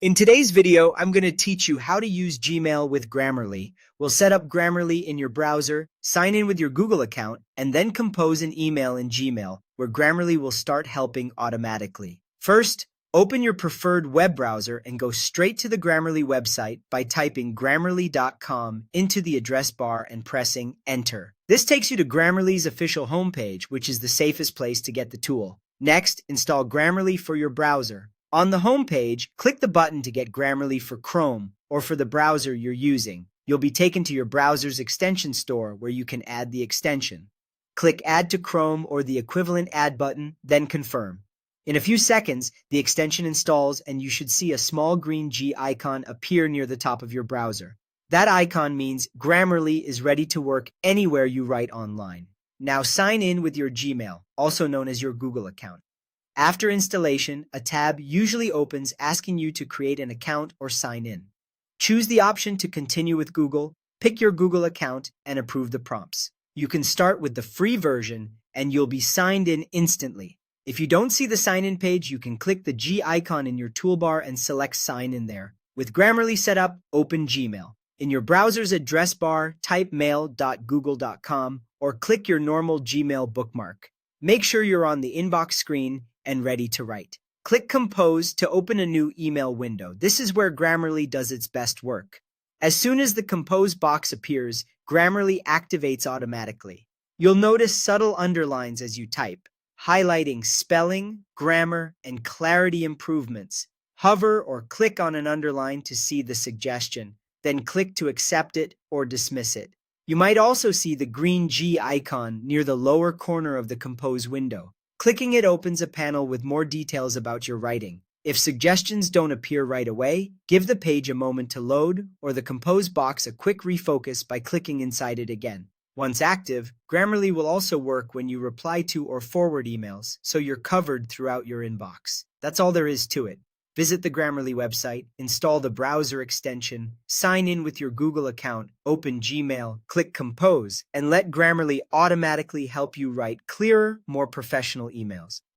In today's video, I'm going to teach you how to use Gmail with Grammarly. We'll set up Grammarly in your browser, sign in with your Google account, and then compose an email in Gmail, where Grammarly will start helping automatically. First, open your preferred web browser and go straight to the Grammarly website by typing grammarly.com into the address bar and pressing Enter. This takes you to Grammarly's official homepage, which is the safest place to get the tool. Next, install Grammarly for your browser. On the home page, click the button to get Grammarly for Chrome or for the browser you're using. You'll be taken to your browser's extension store where you can add the extension. Click Add to Chrome or the equivalent Add button, then Confirm. In a few seconds, the extension installs and you should see a small green G icon appear near the top of your browser. That icon means Grammarly is ready to work anywhere you write online. Now sign in with your Gmail, also known as your Google account. After installation, a tab usually opens asking you to create an account or sign in. Choose the option to continue with Google, pick your Google account, and approve the prompts. You can start with the free version and you'll be signed in instantly. If you don't see the sign-in page, you can click the G icon in your toolbar and select Sign in there. With Grammarly set up, open Gmail. In your browser's address bar, type mail.google.com or click your normal Gmail bookmark. Make sure you're on the inbox screen and ready to write. Click Compose to open a new email window. This is where Grammarly does its best work. As soon as the Compose box appears, Grammarly activates automatically. You'll notice subtle underlines as you type, highlighting spelling, grammar, and clarity improvements. Hover or click on an underline to see the suggestion, then click to accept it or dismiss it. You might also see the green G icon near the lower corner of the Compose window. Clicking it opens a panel with more details about your writing. If suggestions don't appear right away, give the page a moment to load or the Compose box a quick refocus by clicking inside it again. Once active, Grammarly will also work when you reply to or forward emails, so you're covered throughout your inbox. That's all there is to it. Visit the Grammarly website, install the browser extension, sign in with your Google account, open Gmail, click Compose, and let Grammarly automatically help you write clearer, more professional emails.